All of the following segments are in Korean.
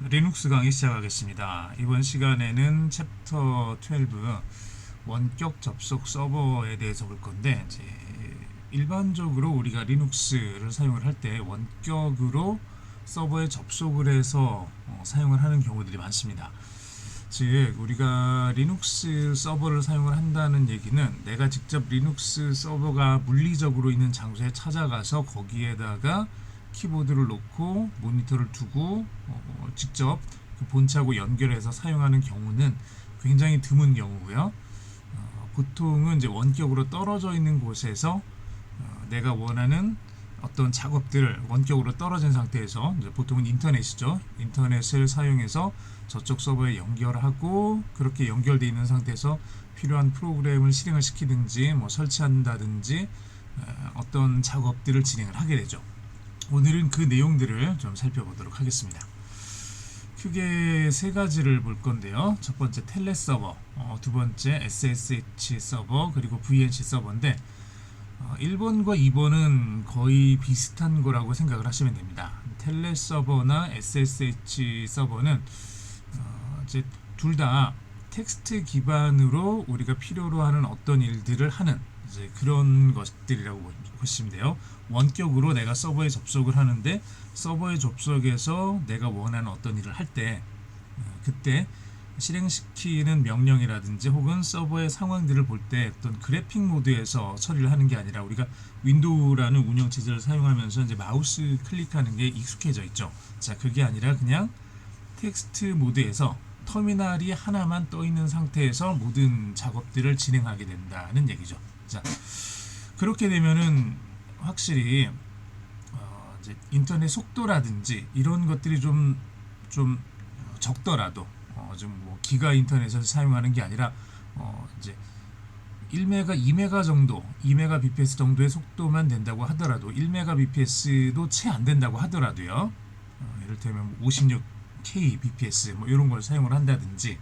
리눅스 강의 시작하겠습니다. 이번 시간에는 챕터 12 원격 접속 서버에 대해서 볼 건데, 이제 일반적으로 우리가 리눅스를 사용을 할 때 원격으로 서버에 접속을 해서 사용을 하는 경우들이 많습니다. 즉 우리가 리눅스 서버를 사용을 한다는 얘기는 내가 직접 리눅스 서버가 물리적으로 있는 장소에 찾아가서 거기에다가 키보드를 놓고 모니터를 두고 직접 그 본체하고 연결해서 사용하는 경우는 굉장히 드문 경우고요. 보통은 이제 원격으로 떨어져 있는 곳에서 내가 원하는 어떤 작업들을 원격으로 떨어진 상태에서, 이제 보통은 인터넷이죠. 인터넷을 사용해서 저쪽 서버에 연결하고, 그렇게 연결되어 있는 상태에서 필요한 프로그램을 실행을 시키든지 설치한다든지 어떤 작업들을 진행을 하게 되죠. 오늘은 그 내용들을 좀 살펴보도록 하겠습니다. 크게 세 가지를 볼 건데요. 첫 번째 텔레 서버, 두 번째 SSH 서버, 그리고 VNC 서버인데 1번과 2번은 거의 비슷한 거라고 생각을 하시면 됩니다. 텔레 서버나 SSH 서버는 이제 둘 다 텍스트 기반으로 우리가 필요로 하는 어떤 일들을 하는 이제 그런 것들이라고 보시면 돼요. 원격으로 내가 서버에 접속을 하는데, 서버에 접속해서 내가 원하는 어떤 일을 할 때 그때 실행시키는 명령이라든지 혹은 서버의 상황들을 볼 때 어떤 그래픽 모드에서 처리를 하는 게 아니라, 우리가 윈도우라는 운영체제를 사용하면서 이제 마우스 클릭하는 게 익숙해져 있죠. 자, 그게 아니라 그냥 텍스트 모드에서 터미널이 하나만 떠 있는 상태에서 모든 작업들을 진행하게 된다는 얘기죠. 자, 그렇게 되면은 확실히 이제 인터넷 속도라든지 이런 것들이 좀 적더라도 좀 기가 인터넷을 사용하는 게 아니라 이제 1메가, 2메가 정도, 2메가 bps 정도의 속도만 된다고 하더라도, 1메가 bps도 채 안 된다고 하더라도요. 이를테면 56k bps 이런 걸 사용을 한다든지,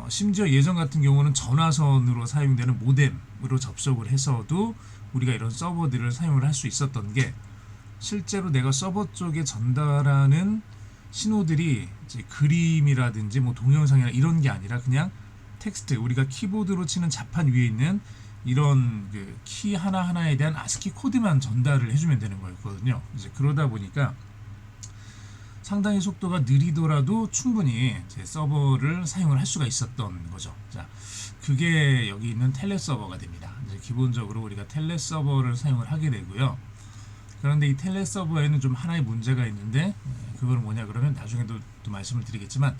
심지어 예전 같은 경우는 전화선으로 사용되는 모뎀으로 접속을 해서도 우리가 이런 서버들을 사용을 할 수 있었던 게, 실제로 내가 서버 쪽에 전달하는 신호들이 이제 그림이라든지 동영상이나 이런 게 아니라 그냥 텍스트, 우리가 키보드로 치는 자판 위에 있는 이런 그 키 하나하나에 대한 아스키 코드만 전달을 해주면 되는 거였거든요. 이제 그러다 보니까 상당히 속도가 느리더라도 충분히 제 서버를 사용을 할 수가 있었던 거죠. 자, 그게 여기 있는 텔레 서버가 됩니다. 이제 기본적으로 우리가 텔레 서버를 사용을 하게 되고요. 그런데 이 텔레 서버에는 좀 하나의 문제가 있는데, 그건 뭐냐 그러면 나중에도 또 말씀을 드리겠지만,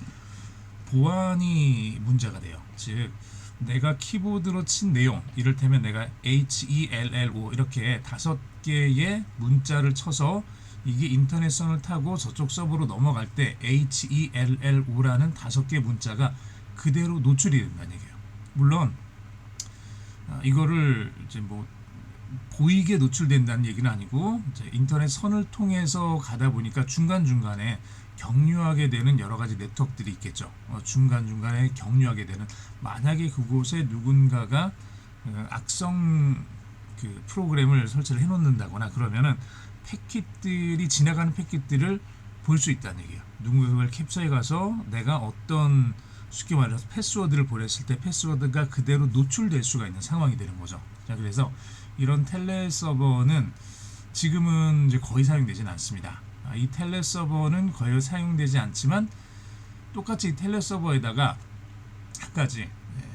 보안이 문제가 돼요. 즉 내가 키보드로 친 내용, 이를테면 내가 HELLO 이렇게 5개의 문자를 쳐서 이게 인터넷선을 타고 저쪽 서버로 넘어갈 때 HELLO라는 5개의 문자가 그대로 노출이 된다는 얘기예요. 물론 이거를 이제 보이게 노출된다는 얘기는 아니고, 이제 인터넷 선을 통해서 가다 보니까 중간중간에 경유하게 되는 여러 가지 네트워크들이 있겠죠. 중간중간에 경유하게 되는, 만약에 그곳에 누군가가 악성 그 프로그램을 설치를 해놓는다거나 그러면은 패킷들이, 지나가는 패킷들을 볼 수 있다는 얘기예요. 누군가 그걸 캡처해 가서 내가 어떤, 쉽게 말해서 패스워드를 보냈을 때 패스워드가 그대로 노출될 수가 있는 상황이 되는 거죠. 자, 그래서 이런 텔레 서버는 지금은 이제 거의 사용되지는 않습니다. 이 텔레 서버는 거의 사용되지 않지만, 똑같이 이 텔레 서버에다가 한 가지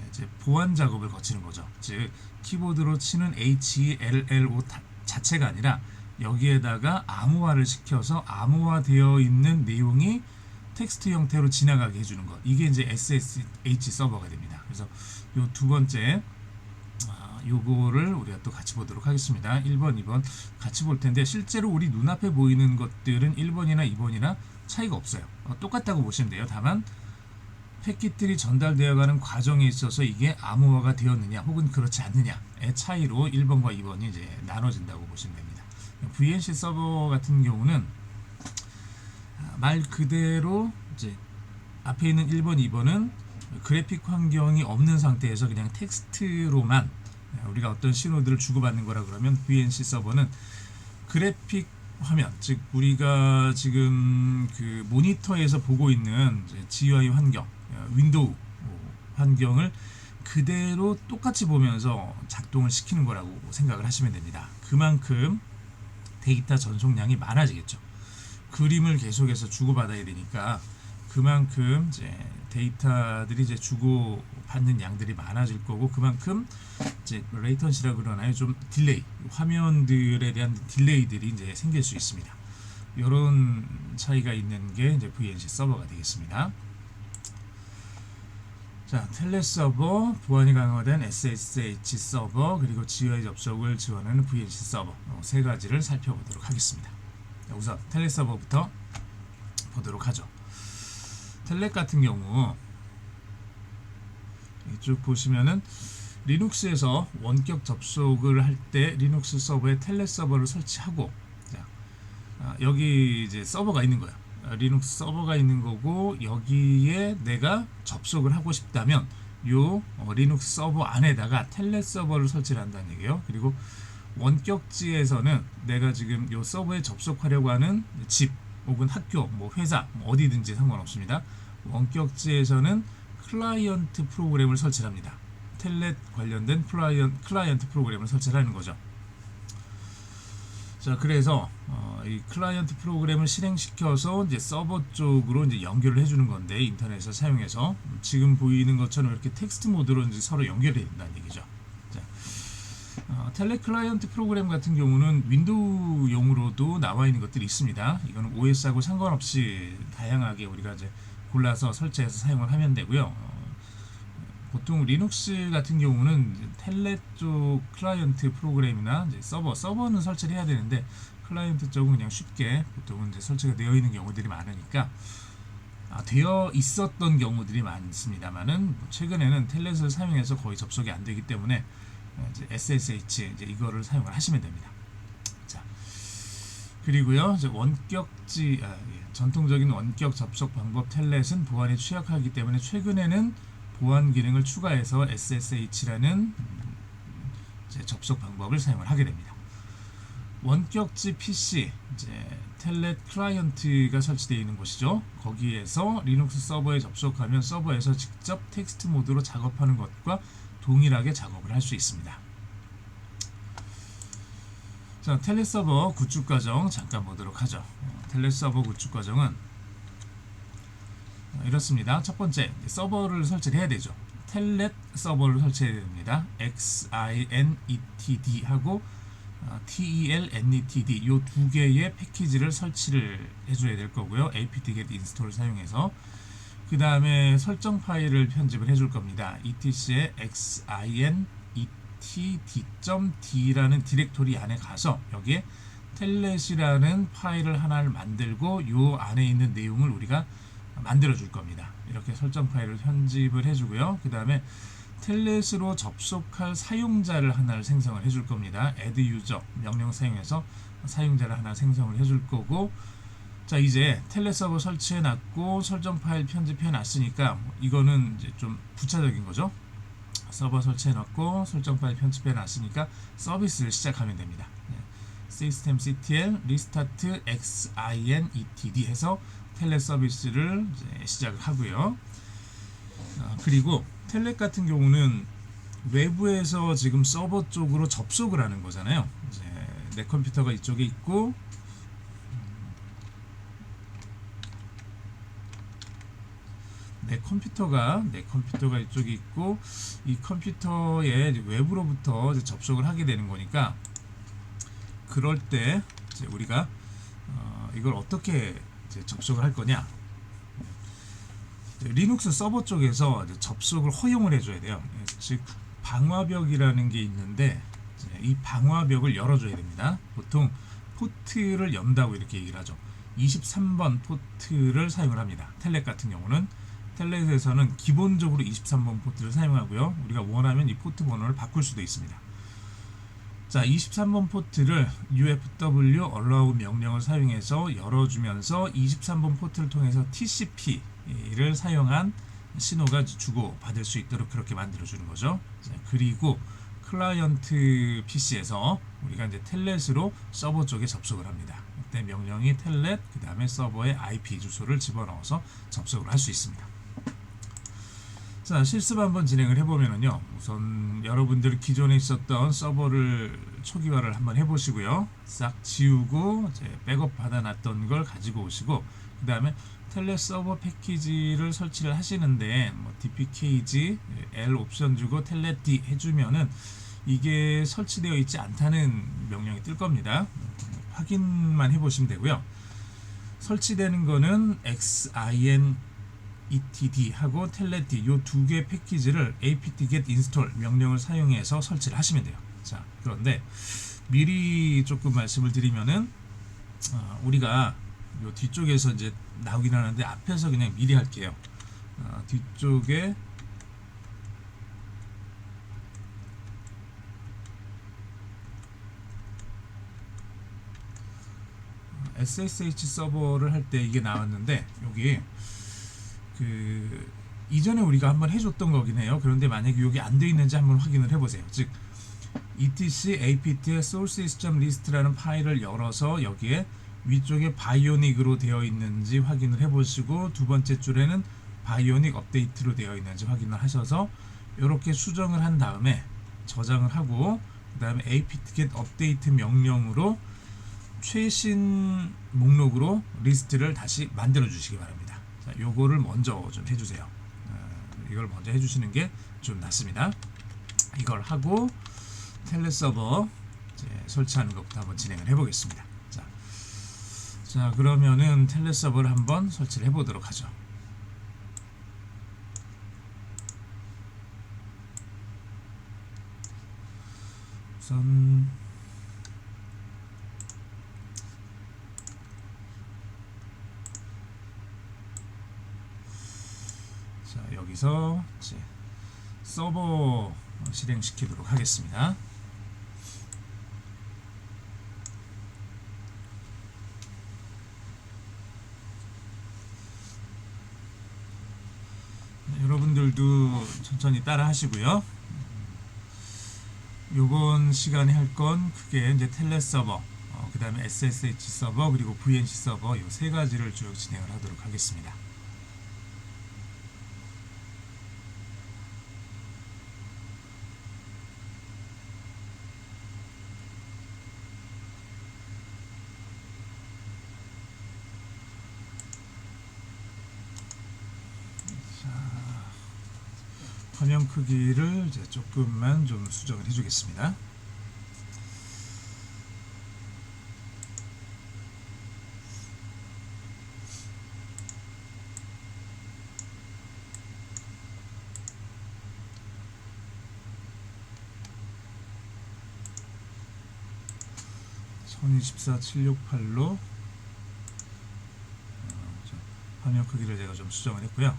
이제 보안 작업을 거치는 거죠. 즉 키보드로 치는 HELLO 자체가 아니라 여기에다가 암호화를 시켜서 암호화되어 있는 내용이 텍스트 형태로 지나가게 해주는 것, 이게 이제 SSH 서버가 됩니다. 그래서 요 두 번째 요거를 우리가 또 같이 보도록 하겠습니다. 1번, 2번 같이 볼 텐데, 실제로 우리 눈앞에 보이는 것들은 1번이나 2번이나 차이가 없어요. 똑같다고 보시면 돼요. 다만 패킷들이 전달되어가는 과정에 있어서 이게 암호화가 되었느냐 혹은 그렇지 않느냐의 차이로 1번과 2번이 이제 나눠진다고 보시면 됩니다. VNC 서버 같은 경우는 말 그대로 이제 앞에 있는 1번, 2번은 그래픽 환경이 없는 상태에서 그냥 텍스트로만 우리가 어떤 신호들을 주고받는 거라 그러면, VNC 서버는 그래픽 화면, 즉 우리가 지금 그 모니터에서 보고 있는 GUI 환경, 윈도우 환경을 그대로 똑같이 보면서 작동을 시키는 거라고 생각을 하시면 됩니다. 그만큼 데이터 전송량이 많아지겠죠. 그림을 계속해서 주고받아야 되니까 그만큼 이제 데이터들이 이제 주고받는 양들이 많아질 거고, 그만큼 이제 레이턴시라 그러나요? 좀 딜레이, 화면들에 대한 딜레이들이 이제 생길 수 있습니다. 이런 차이가 있는 게 이제 VNC 서버가 되겠습니다. 자, 텔레 서버, 보안이 강화된 SSH 서버, 그리고 GUI 접속을 지원하는 VNC 서버, 세 가지를 살펴보도록 하겠습니다. 우선 텔레 서버부터 보도록 하죠. 텔넷 같은 경우 이쪽 보시면은 리눅스에서 원격 접속을 할 때 리눅스 서버에 텔넷 서버를 설치하고, 자, 여기 이제 서버가 있는 거예요. 리눅스 서버가 있는 거고, 여기에 내가 접속을 하고 싶다면 요 리눅스 서버 안에다가 텔넷 서버를 설치를 한다는 얘기예요. 그리고 원격지에서는 내가 지금 요 서버에 접속하려고 하는 집 혹은 학교, 뭐 회사, 뭐 어디든지 상관없습니다. 원격지에서는 클라이언트 프로그램을 설치합니다. 텔넷 관련된 클라이언트 프로그램을 설치하는 거죠. 자, 그래서 이 클라이언트 프로그램을 실행시켜서 이제 서버 쪽으로 이제 연결을 해주는 건데, 인터넷을 사용해서 지금 보이는 것처럼 이렇게 텍스트 모드로 이제 서로 연결이 된다는 얘기죠. 자, 텔넷 클라이언트 프로그램 같은 경우는 윈도우용으로도 나와 있는 것들이 있습니다. 이거는 OS하고 상관없이 다양하게 우리가 이제 골라서 설치해서 사용을 하면 되고요. 보통 리눅스 같은 경우는 텔넷 쪽 클라이언트 프로그램이나 이제 서버는 설치를 해야 되는데, 클라이언트 쪽은 그냥 쉽게 보통은 이제 설치가 되어 있는 경우들이 많으니까, 되어 있었던 경우들이 많습니다만은 최근에는 텔넷을 사용해서 거의 접속이 안 되기 때문에 이제 SSH 이제 이거를 사용을 하시면 됩니다. 자, 그리고요, 이제 전통적인 원격 접속 방법 텔넷은 보안이 취약하기 때문에 최근에는 보안 기능을 추가해서 SSH라는 접속 방법을 사용을 하게 됩니다. 원격지 PC, 이제 텔넷 클라이언트가 설치되어 있는 곳이죠. 거기에서 리눅스 서버에 접속하면 서버에서 직접 텍스트 모드로 작업하는 것과 동일하게 작업을 할 수 있습니다. 자, 텔넷 서버 구축 과정 잠깐 보도록 하죠. 텔넷 서버 구축 과정은 이렇습니다. 첫 번째, 서버를 설치를 해야 되죠. 텔넷 서버를 설치해야 됩니다. XINETD 하고 TELNETD 이 두 개의 패키지를 설치를 해줘야 될 거고요. apt-get install 사용해서 그 다음에 설정 파일을 편집을 해줄 겁니다. etc의 xinetd.d라는 디렉토리 안에 가서 여기에 텔넷이라는 파일을 하나를 만들고 이 안에 있는 내용을 우리가 만들어 줄 겁니다. 이렇게 설정 파일을 편집을 해주고요. 그 다음에 텔넷으로 접속할 사용자를 하나를 생성을 해줄 겁니다. add user 명령 사용해서 사용자를 하나 생성을 해줄 거고, 자, 이제 텔넷 서버 설치해 놨고 설정 파일 편집해 놨으니까 이거는 이제 좀 부차적인 거죠. 서버 설치해 놨고 설정 파일 편집해 놨으니까 서비스를 시작하면 됩니다. systemctl restart xinetd 해서 텔넷 서비스를 이제 시작을 하고요. 그리고 텔넷 같은 경우는 외부에서 지금 서버 쪽으로 접속을 하는 거잖아요. 이제 내 컴퓨터가 이쪽에 있고 내 컴퓨터가 이쪽에 있고 이 컴퓨터에 외부로부터 이제 접속을 하게 되는 거니까, 그럴 때 이제 우리가 이걸 어떻게 이제 접속을 할 거냐, 리눅스 서버 쪽에서 이제 접속을 허용을 해줘야 돼요. 즉 방화벽이라는 게 있는데 이 방화벽을 열어줘야 됩니다. 보통 포트를 연다고 이렇게 얘기를 하죠. 23번 포트를 사용을 합니다. 텔넷 같은 경우는 텔넷에서는 기본적으로 23번 포트를 사용하고요. 우리가 원하면 이 포트 번호를 바꿀 수도 있습니다. 자, 23번 포트를 ufw allow 명령을 사용해서 열어주면서 23번 포트를 통해서 TCP를 사용한 신호가 주고 받을 수 있도록 그렇게 만들어주는 거죠. 자, 그리고 클라이언트 PC에서 우리가 이제 텔넷으로 서버 쪽에 접속을 합니다. 이때 명령이 텔넷 그 다음에 서버의 IP 주소를 집어넣어서 접속을 할 수 있습니다. 자, 실습 한번 진행을 해보면요, 우선 여러분들 기존에 있었던 서버를 초기화를 한번 해보시고요, 싹 지우고 이제 백업 받아놨던 걸 가지고 오시고, 그 다음에 텔넷 서버 패키지를 설치를 하시는데 뭐 dpkg L 옵션 주고 텔넷 D 해주면은 이게 설치되어 있지 않다는 명령이 뜰 겁니다. 확인만 해보시면 되고요. 설치되는 거는 xin etd 하고 텔넷 D 요 두 개 패키지를 apt-get install 명령을 사용해서 설치를 하시면 돼요. 자, 그런데 미리 조금 말씀을 드리면은 우리가 요 뒤쪽에서 이제 나오긴 하는데 앞에서 그냥 미리 할게요. 뒤쪽에 SSH 서버를 할 때 이게 나왔는데, 여기 그 이전에 우리가 한번 해줬던 거긴 해요. 그런데 만약에 여기 안 돼 있는지 한번 확인을 해보세요. 즉 etc apt의 source system list라는 파일을 열어서 여기에 위쪽에 바이오닉으로 되어 있는지 확인을 해보시고, 두 번째 줄에는 바이오닉 업데이트로 되어 있는지 확인을 하셔서 이렇게 수정을 한 다음에 저장을 하고, 그 다음에 apt-get 업데이트 명령으로 최신 목록으로 리스트를 다시 만들어 주시기 바랍니다. 자, 요거를 먼저 좀 해주세요. 이걸 먼저 해주시는 게 좀 낫습니다. 이걸 하고 텔넷 서버 이제 설치하는 것부터 한번 진행을 해보겠습니다. 자, 그러면은 텔넷 서버를 한번 설치를 해보도록 하죠. 우선 자, 여기서 이제 서버 실행시키도록 하겠습니다. 여러분들도 천천히 따라 하시고요. 요번 시간에 할 건 크게 이제 텔넷 서버, 그 다음에 SSH 서버, 그리고 VNC 서버 요 세 가지를 쭉 진행을 하도록 하겠습니다. 화면 크기를 이제 조금만 좀 수정을 해주겠습니다. (1024.768로) 화면 크기를 제가 좀 수정을 했고요.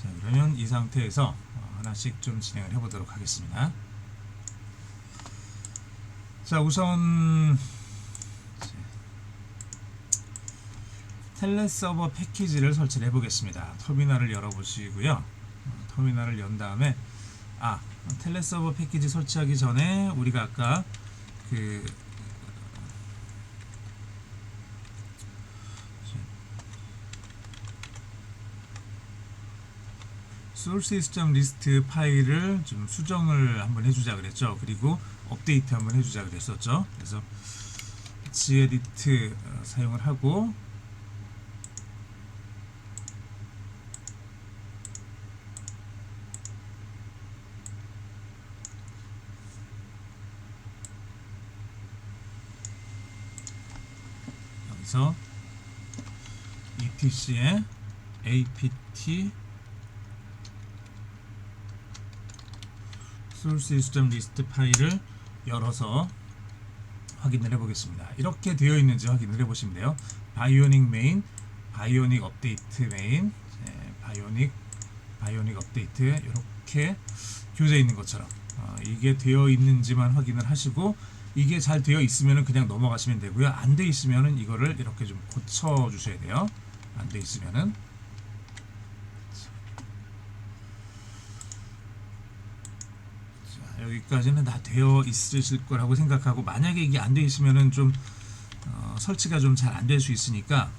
자, 그러면 이 상태에서 하나씩 좀 진행을 해보도록 하겠습니다. 자, 우선 텔넷 서버 패키지를 설치를 해보겠습니다. 터미널을 열어보시고요. 터미널을 연 다음에 텔넷 서버 패키지 설치하기 전에 우리가 아까 그 source system list 파일을 좀 수정을 한번 해주자 그랬죠. 그리고 업데이트 한번 해주자 그랬었죠. 그래서 gedit 사용을 하고, 여기서 etc의 apt source system list 파일을 열어서 확인을 해보겠습니다. 이렇게 되어 있는지 확인을 해보시면 돼요. 바이오닉 메인, 바이오닉 업데이트 메인, 바이오닉 업데이트 이렇게 교재 있는 것처럼 이게 되어 있는지만 확인을 하시고, 이게 잘 되어 있으면 그냥 넘어가시면 되고요. 안 돼 있으면 이거를 이렇게 좀 고쳐 주셔야 돼요. 안 돼 있으면은 여기까지는 다 되어 있으실 거라고 생각하고, 만약에 이게 안 되어 있으면은 좀 설치가 좀 잘 안 될 수 있으니까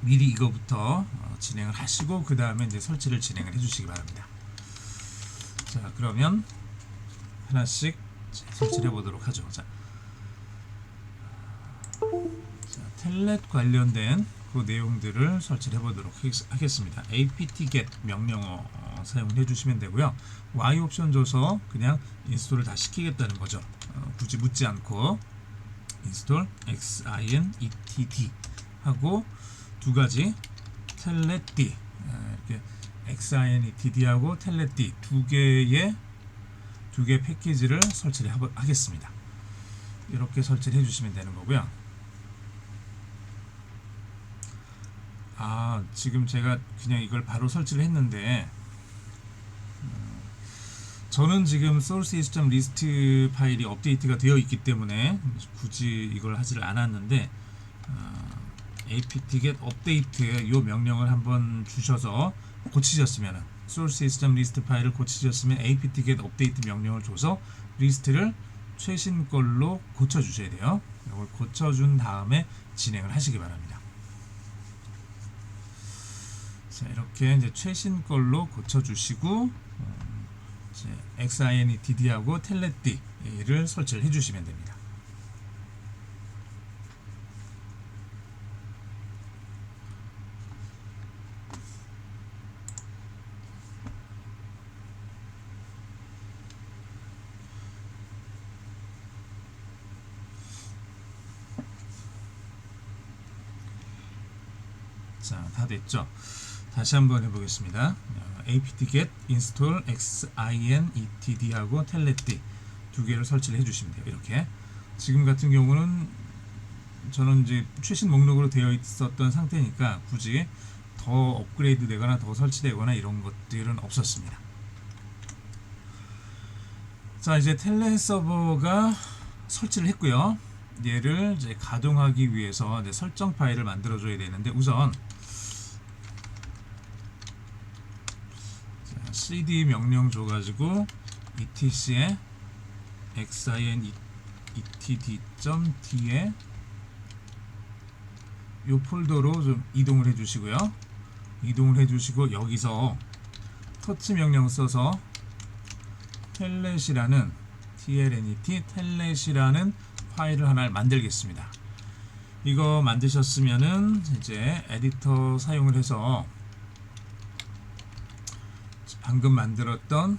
미리 이거부터 진행을 하시고 그 다음에 이제 설치를 진행을 해주시기 바랍니다. 자, 그러면 하나씩 설치를 해보도록 하죠. 자, 텔넷 관련된 그 내용들을 설치를 해보도록 하겠습니다. apt-get 명령어 사용을 해주시면 되고요. Y 옵션 줘서 그냥 인스톨을 다 시키겠다는 거죠. 굳이 묻지 않고 인스톨 xinetd 하고 두 가지 텔넷d, 이렇게 xinetd 하고 텔넷d 두 개의 패키지를 설치를 하겠습니다. 이렇게 설치를 해주시면 되는 거고요. 지금 제가 그냥 이걸 바로 설치를 했는데, 저는 지금 source system list 파일이 업데이트가 되어 있기 때문에 굳이 이걸 하지를 않았는데, apt-get update 이 명령을 한번 주셔서 고치셨으면, source system list 파일을 고치셨으면 apt-get update 명령을 줘서 리스트를 최신 걸로 고쳐 주셔야 돼요. 이걸 고쳐준 다음에 진행을 하시기 바랍니다. 자, 이렇게 이제 최신 걸로 고쳐주시고 xinetd하고 텔넷d를 설치를 해주시면 됩니다. 자, 다 됐죠? 다시 한번 해보겠습니다. apt-get install xinetd하고 텔넷d 두 개를 설치를 해주시면 돼요. 이렇게 지금 같은 경우는 저는 이제 최신 목록으로 되어 있었던 상태니까 굳이 더 업그레이드 되거나 더 설치되거나 이런 것들은 없었습니다. 자, 이제 텔넷 서버가 설치를 했고요. 얘를 이제 가동하기 위해서 이제 설정 파일을 만들어 줘야 되는데, 우선 cd 명령 줘가지고 etc에 xinetd.d에 이 폴더로 좀 이동을 해주시고요. 이동을 해주시고 여기서 터치 명령 써서 텔넷이라는 tlnet 텔넷이라는 파일을 하나를 만들겠습니다. 이거 만드셨으면은 이제 에디터 사용을 해서 방금 만들었던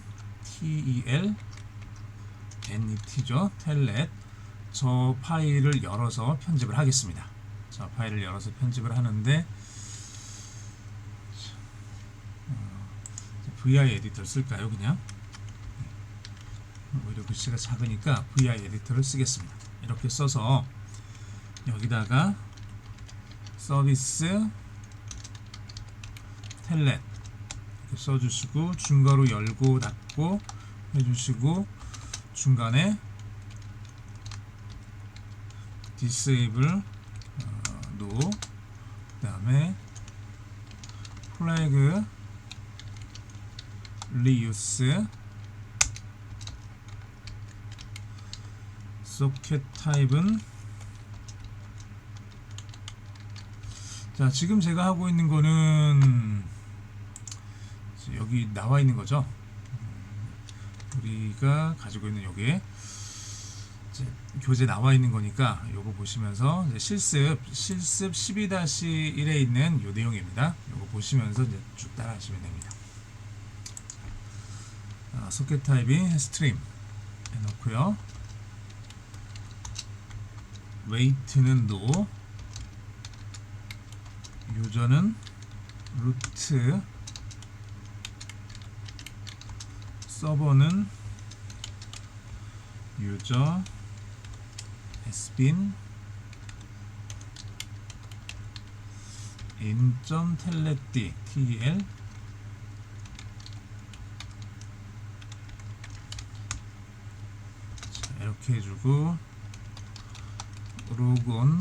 telnet죠. 텔넷 저 파일을 열어서 편집을 하겠습니다. 저 파일을 열어서 편집을 하는데 vi 에디터를 쓸까요? 그냥 오히려 글씨가 작으니까 vi 에디터를 쓰겠습니다. 이렇게 써서 여기다가 서비스 텔넷 이렇게 써주시고 중괄호 열고 닫고 해주시고 중간에 disable no 그 다음에 flag reuse socket 타입은 자, 지금 제가 하고 있는 거는 여기 나와 있는 거죠. 우리가 가지고 있는 여기에 교재 나와 있는 거니까 요거 보시면서 이제 실습 12-1에 있는 요 내용입니다. 요거 보시면서 이제 쭉 따라 하시면 됩니다. 소켓 타입이 스트림 해놓고요. 웨이트는 no, 유저는 루트, 서버는 유저 sbin in.telnetd tel 자, 이렇게 해주고 로그온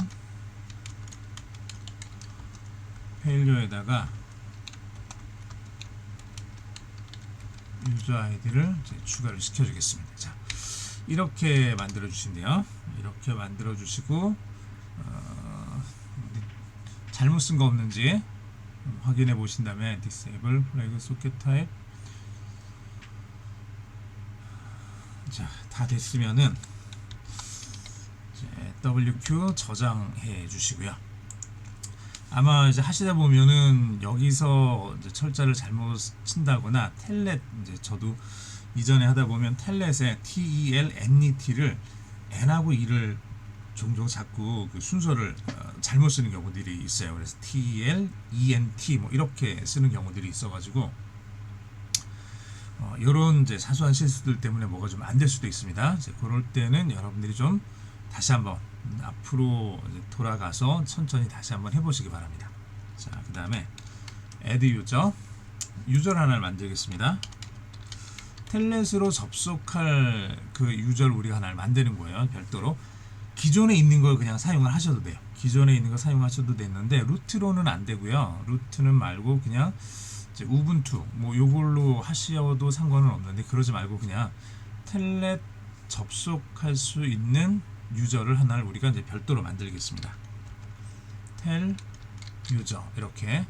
페일료에다가 유저 아이디를 이제 추가를 시켜주겠습니다. 자, 이렇게 만들어 주신대요. 이렇게 만들어 주시고 잘못 쓴 거 없는지 확인해 보신 다음에 disable flag socket type. 자, 다 됐으면은 이제 WQ 저장해 주시고요. 아마 이제 하시다 보면은 여기서 이제 철자를 잘못 친다거나 텔넷, 이제 저도 이전에 하다 보면 텔넷에 TELNET를 N하고 E를 종종 자꾸 그 순서를 잘못 쓰는 경우들이 있어요. 그래서 TELENT 뭐 이렇게 쓰는 경우들이 있어가지고 이런 이제 사소한 실수들 때문에 뭐가 좀 안 될 수도 있습니다. 이제 그럴 때는 여러분들이 좀 다시 한번 앞으로 돌아가서 천천히 다시 한번 해보시기 바랍니다. 자, 그 다음에 add 유저를 하나를 만들겠습니다. 텔넷으로 접속할 그 유저를 우리가 하나를 만드는 거예요. 별도로 기존에 있는 걸 그냥 사용을 하셔도 돼요. 기존에 있는 거 사용하셔도 되는데 루트로는 안 되고요. 루트는 말고 그냥 이제 우분투 뭐 요걸로 하셔도 상관은 없는데, 그러지 말고 그냥 텔넷 접속할 수 있는 유저를 하나를 우리가 이제 별도로 만들겠습니다. 텔 유저, 이렇게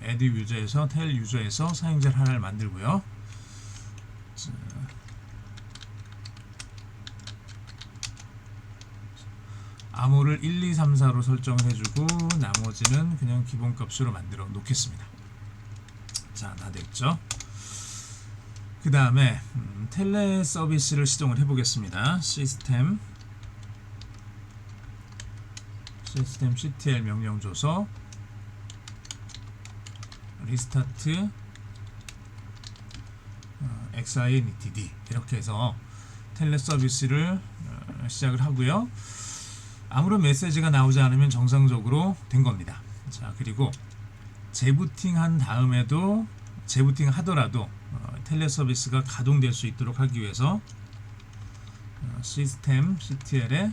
add 유저에서 텔 유저에서 사용자를 하나를 만들고요. 자, 암호를 1, 2, 3, 4로 설정을 해주고 나머지는 그냥 기본값으로 만들어 놓겠습니다. 자, 다 됐죠? 그 다음에 텔레 서비스를 시동을 해보겠습니다. 시스템 ctl 명령 줘서 리스타트 xintd 이렇게 해서 텔레 서비스를 시작을 하고요. 아무런 메시지가 나오지 않으면 정상적으로 된 겁니다. 자, 그리고 재부팅 한 다음에도, 재부팅 하더라도 텔레 서비스가 가동될 수 있도록 하기 위해서 시스템 ctl에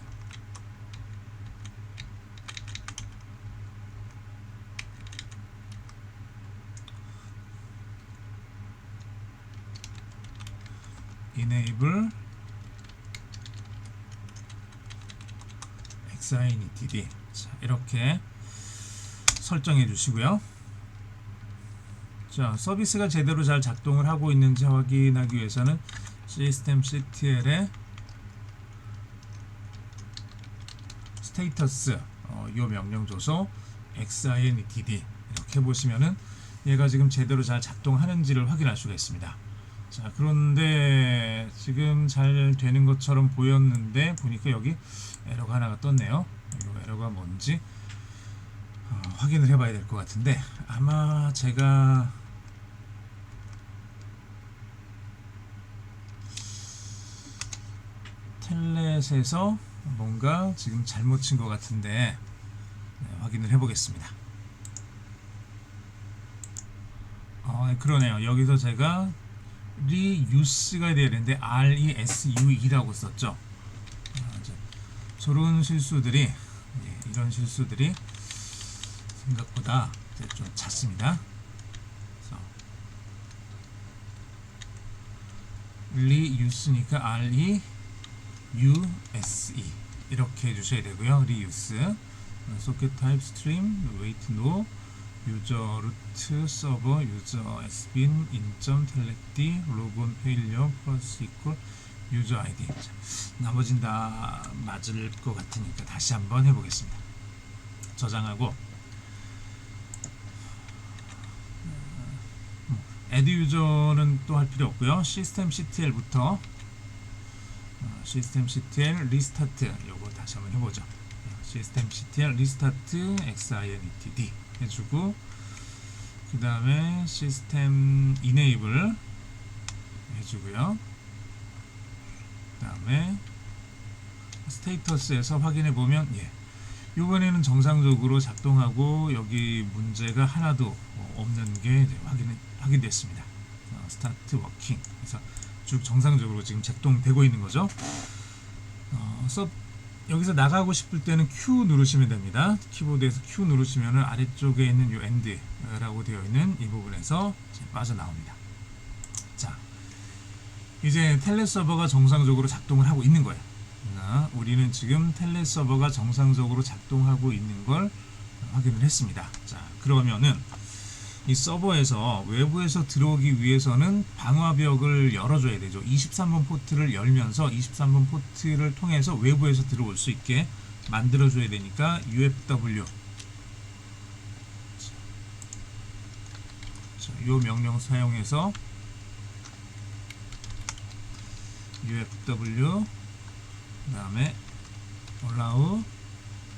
enable xintd, 자, 이렇게 설정해 주시고요. 자, 서비스가 제대로 잘 작동을 하고 있는지 확인하기 위해서는 시스템 ctl에 스테이터스 이 명령 줘서 xintd 이렇게 보시면은 얘가 지금 제대로 잘 작동하는지를 확인할 수가 있습니다. 자, 그런데 지금 잘 되는 것처럼 보였는데 보니까 여기 에러가 하나가 떴네요. 이 에러가 뭔지 확인을 해봐야 될 것 같은데, 아마 제가 텔넷에서 뭔가 지금 잘못 친 것 같은데 확인을 해보겠습니다. 그러네요. 여기서 제가 리유스가 돼야 되는데 RESUE라고 썼죠. 저런 실수들이, 이런 실수들이 생각보다 좀 잦습니다. 리유스니까 REUSE 이렇게 해주셔야 되고요. 리유스 소켓 타입 스트림 웨이트 노 유저 루트 서버 유저 sbin 인점 텔레디 로그온 페일리어 플러스 이퀄 유저 아이디. 나머진 다 맞을 것 같으니까 다시 한번 해보겠습니다. 저장하고 add 유저는 또 할 필요 없고요. 시스템 ctl부터 시스템 ctl 리스타트, 요거 다시 한번 해보죠. 시스템 ctl 리스타트 xintd 해주고, 그 다음에 시스템 enable 해주고요. 그 다음에 스테이터스에서 확인해 보면 이번에는 정상적으로 작동하고 여기 문제가 하나도 없는 게 확인됐습니다. 스타트 워킹, 그래서 쭉 정상적으로 지금 작동되고 있는 거죠. 여기서 나가고 싶을 때는 Q 누르시면 됩니다. 키보드에서 Q 누르시면 아래쪽에 있는 요 END라고 되어 있는 이 부분에서 빠져나옵니다. 자, 이제 텔넷 서버가 정상적으로 작동을 하고 있는 거예요. 우리는 지금 텔넷 서버가 정상적으로 작동하고 있는 걸 확인을 했습니다. 자, 그러면은 이 서버에서 외부에서 들어오기 위해서는 방화벽을 열어줘야 되죠. 23번 포트를 열면서 23번 포트를 통해서 외부에서 들어올 수 있게 만들어줘야 되니까 UFW 이 명령 사용해서 UFW 그 다음에 allow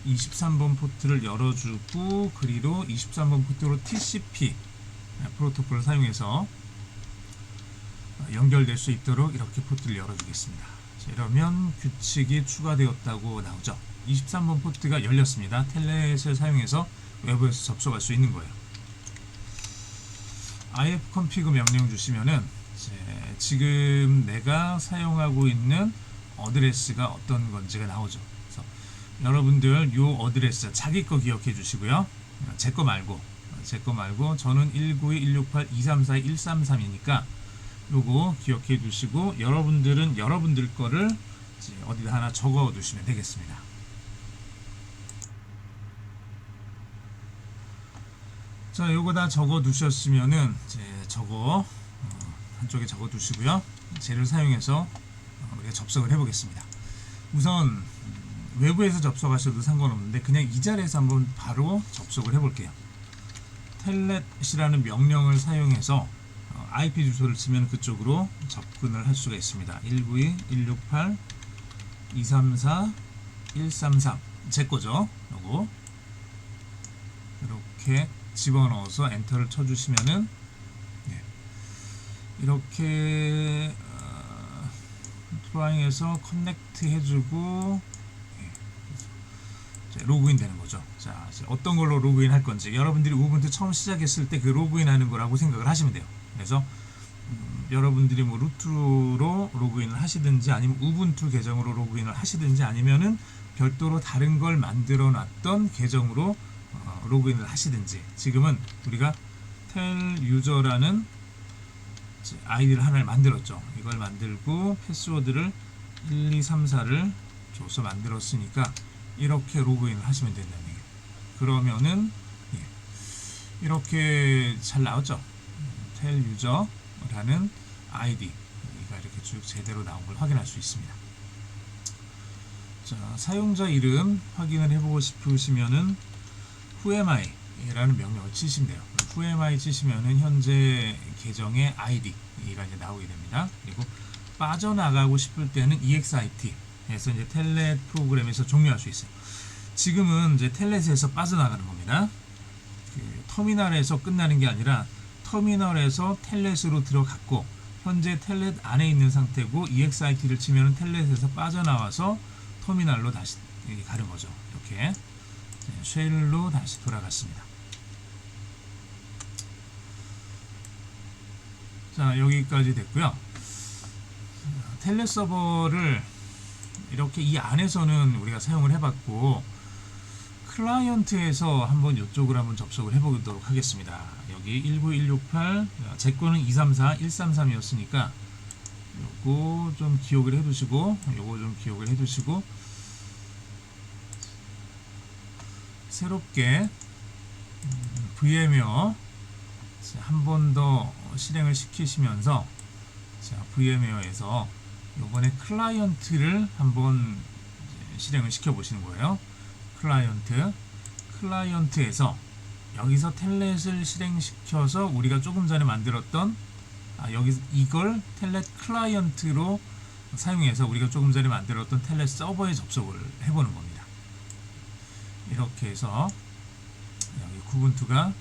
23번 포트를 열어주고 그리로 23번 포트로 TCP 프로토콜을 사용해서 연결될 수 있도록 이렇게 포트를 열어주겠습니다. 자, 이러면 규칙이 추가되었다고 나오죠. 23번 포트가 열렸습니다. 텔넷을 사용해서 외부에서 접속할 수 있는 거예요. ifconfig 명령 주시면은 지금 내가 사용하고 있는 어드레스가 어떤 건지가 나오죠. 그래서 여러분들 요 어드레스 자기 거 기억해 주시고요. 제 거 말고 저는 192.168.234.133이니까 요거 기억해 두시고 여러분들은 여러분들 거를 어디다 하나 적어 두시면 되겠습니다. 자, 요거 다 적어 두셨으면은 저거 한쪽에 적어 두시고요. 쟤를 사용해서 우리가 접속을 해 보겠습니다. 우선 외부에서 접속하셔도 상관없는데 그냥 이 자리에서 한번 바로 접속을 해 볼게요. 텔넷이라는 명령을 사용해서 IP 주소를 치면 그쪽으로 접근을 할 수가 있습니다. 192.168.234.133 제 거죠. 요거 이렇게 집어넣어서 엔터를 쳐주시면은 이렇게 트라잉에서 커넥트 해주고 로그인 되는 거죠. 자, 어떤 걸로 로그인 할 건지 여러분들이 우분투 처음 시작했을 때 그 로그인 하는 거라고 생각을 하시면 돼요. 그래서 여러분들이 뭐 루트로 로그인을 하시든지 아니면 우분투 계정으로 로그인을 하시든지 아니면은 별도로 다른 걸 만들어 놨던 계정으로 로그인을 하시든지 지금은 우리가 텔 유저라는 아이디를 하나를 만들었죠. 이걸 만들고 패스워드를 1234를 줘서 만들었으니까 이렇게 로그인을 하시면 된다는 얘기예요. 그러면은 이렇게 잘 나오죠. 텔 유저라는 아이디가 이렇게 쭉 제대로 나온 걸 확인할 수 있습니다. 자, 사용자 이름 확인을 해보고 싶으시면은 whoami 라는 명령을 치시면 돼요. whoami 치시면은 현재 계정의 ID가 이제 나오게 됩니다. 그리고 빠져나가고 싶을 때는 exit 해서 이제 텔넷 프로그램에서 종료할 수 있어요. 지금은 이제 텔넷에서 빠져나가는 겁니다. 그 터미널에서 끝나는 게 아니라 터미널에서 텔넷으로 들어갔고 현재 텔넷 안에 있는 상태고 exit를 치면은 텔넷에서 빠져나와서 터미널로 다시 가는 거죠. 이렇게 쉘로 다시 돌아갔습니다. 자, 여기까지 됐고요. 텔넷 서버를 이렇게 이 안에서는 우리가 사용을 해봤고 클라이언트에서 한번 이쪽으로 한번 접속을 해보도록 하겠습니다. 여기 19168 제 거는 234.133이었으니까 요거 좀 기억을 해두시고 요거 좀 기억을 해두시고 새롭게 VMware 한 번 더 실행을 시키시면서 자, VMware에서 요번에 클라이언트를 한번 실행을 시켜 보시는 거예요. 클라이언트에서 여기서 텔넷을 실행시켜서 우리가 조금 전에 만들었던 여기 이걸 텔넷 클라이언트로 사용해서 우리가 조금 전에 만들었던 텔넷 서버에 접속을 해보는 겁니다. 이렇게 해서 여기 구분투가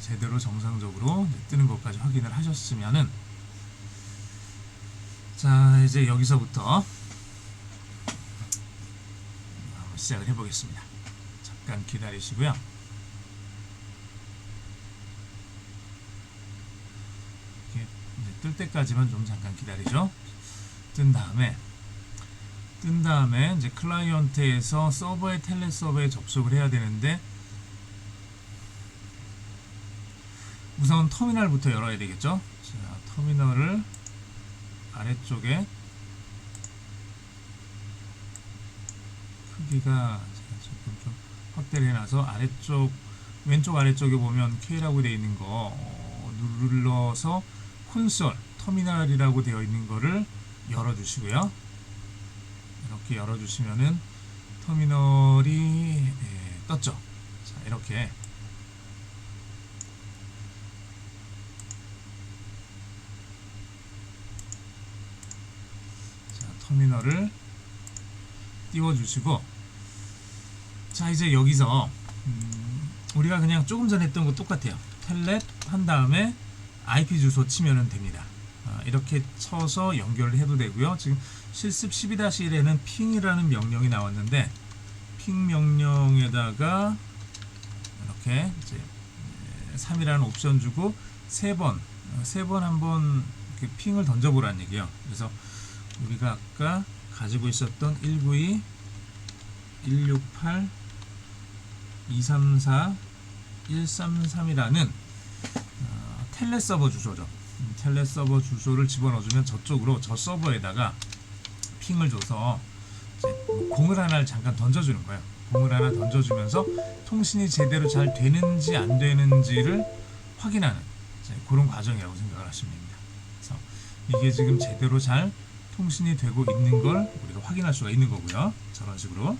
제대로 정상적으로 뜨는 것까지 확인을 하셨으면은 자, 이제 여기서부터 시작을 해보겠습니다. 잠깐 기다리시고요. 이렇게 뜰 때까지만 좀 잠깐 기다리죠. 뜬 다음에 이제 클라이언트에서 서버의 텔넷 서버에 접속을 해야 되는데 우선 터미널부터 열어야 되겠죠. 자, 터미널을 아래쪽에 크기가 제가 조금 좀 확대를 해놔서 아래쪽 왼쪽 아래쪽에 보면 K라고 되어 있는 거 눌러서 콘솔 터미널이라고 되어 있는 거를 열어주시고요. 이렇게 열어주시면은 터미널이 떴죠. 자, 이렇게 자, 터미널을 띄워주시고, 자 이제 여기서 우리가 그냥 조금 전에 했던 거 똑같아요. 텔넷 한 다음에 IP 주소 치면 됩니다. 이렇게 쳐서 연결을 해도 되고요. 지금 실습 12-1에는 핑이라는 명령이 나왔는데 핑 명령에다가 이렇게 이제 3이라는 옵션 주고 세 번 한번 핑을 던져보라는 얘기예요. 그래서 우리가 아까 가지고 있었던 192, 168, 234, 133이라는 텔넷 서버 주소죠. 텔넷 서버 주소를 집어넣어주면 저쪽으로 저 서버에다가 핑을 줘서 이제 공을 하나를 잠깐 던져주는 거예요. 공을 하나 던져주면서 통신이 제대로 잘 되는지 안 되는지를 확인하는 그런 과정이라고 생각을 하시면 됩니다. 그래서 이게 지금 제대로 잘 통신이 되고 있는 걸 우리가 확인할 수가 있는 거고요. 저런 식으로